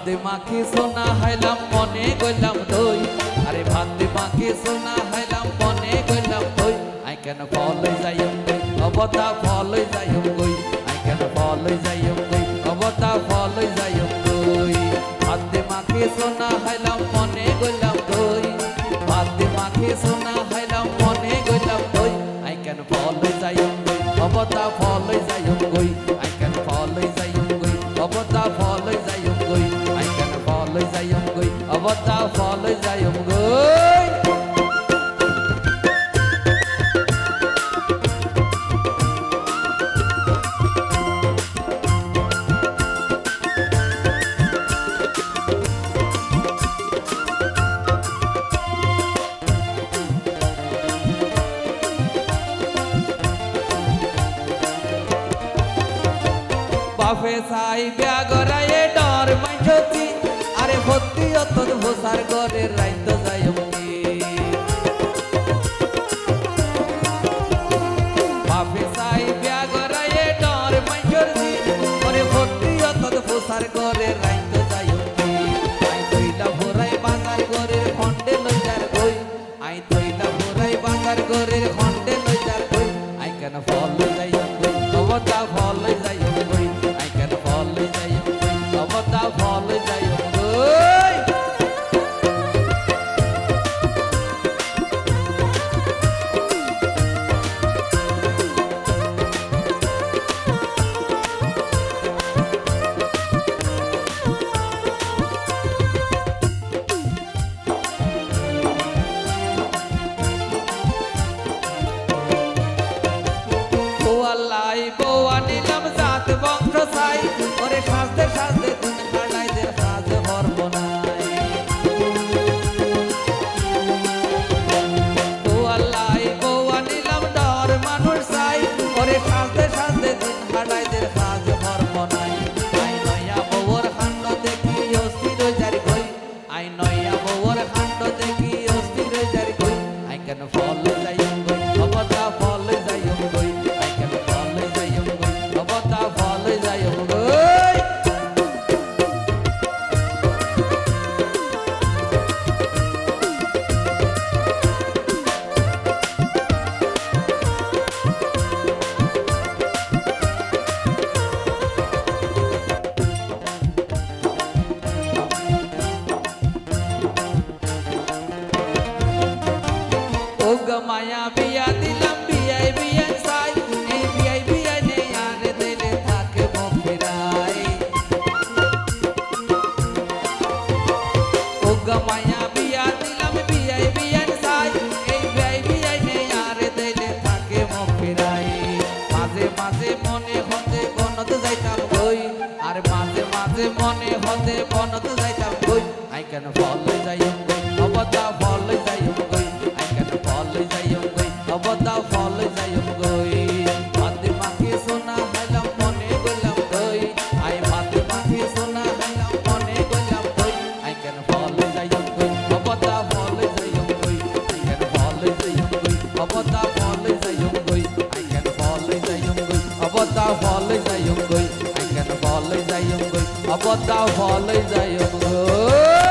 ভাতে মাখি সোনা হাইলাম মনে গইলাম দই আরে ভাতে মাখি সোনা হাইলাম মনে গইলাম দই আই কেন ফলই যাইম গই অবতা ফলই যাইম গই আই কেন ফলই যাইম গই অবতা ফলই যাইম গই ভাতে মাখি সোনা হাইলাম মনে গইলাম দই ভাতে মাখি সোনা হাইলাম মনে গইলাম দই আই কেন ফলই যাইম গই অবতা ফলই যাইম গই আই কেন ফলই যাইম গই অবতা ফলই যাইম গই আই কেন ফলই যাইম গই অবতা ফলই যাইম গই বাপে সাই বিয়া গরায়ে ডর মাইছতি আরে ভক্তি অতদ ভোসার গরে রাইতো যাইমনি বাপে সাই বিয়া গরায়ে ডর মাইছতি আরে ভক্তি অতদ ভোসার গরে রাইতো যাইমনি আই তইলা ভরাই বাজার গরের খন্ডে লইজার কই আই তইলা ভরাই বাজার গরের খন্ডে লইজার কই আই কেন ফল যাইম কই অবতা ফল যাইম কই ফলই যাইম গই অবতা ফলই যাইম গই লাই বউয়া নিলাম জাত বংশ চাই ওরে সাজতে সাজতে দিন কাটাইদের কাজ হরব নাই লাই বউয়া নিলাম ডর মানুষ চাই ওরে সাজতে সাজতে দিন কাটাইদের কাজ হরব নাই আই নয়া বউর খান্ড দেখি অস্থির জারি কই আই নয়া বউর খান্ড দেখি অস্থির জারি কই আই কেন ফল যাইম গই অবতা ফল যাইম গই আই কেন ফল যাইম গই অবতা ফল যাইম গই মায়া বিয়া দিলাম বিয়াই বিয়াই সাই এই বিয়াই বিয়াই নে আর দিলে থাকে মুখেরাই ওগা মায়া বিয়া দিলাম বিয়াই বিয়াই সাই এই বিয়াই বিয়াই নে আর দিলে থাকে মুখেরাই মাঝে মাঝে মনে হতে বনত যাইতাম গই আর মাঝে মাঝে মনে হতে বনত যাইতাম গই আই কেন ফল যাইম গই অবতা ফল যাইম গই আই কেন ফল যাইম গই অবতা ফল যাইম গই ভাতে মাখি সোনা হাইলাম মনে গইলাম দই আই ভাতে মাখি সোনা হাইলাম মনে গইলাম দই আই কেন ফল যাইম গই অবতা ফল যাইম গই আই কেন ফল যাইম গই অবতা ফল যাইম গই আই কেন ফল যাইম গই অবতা ফল যাইম গই আই কেন ফল যাইম গই অবতা ফল যাইম গই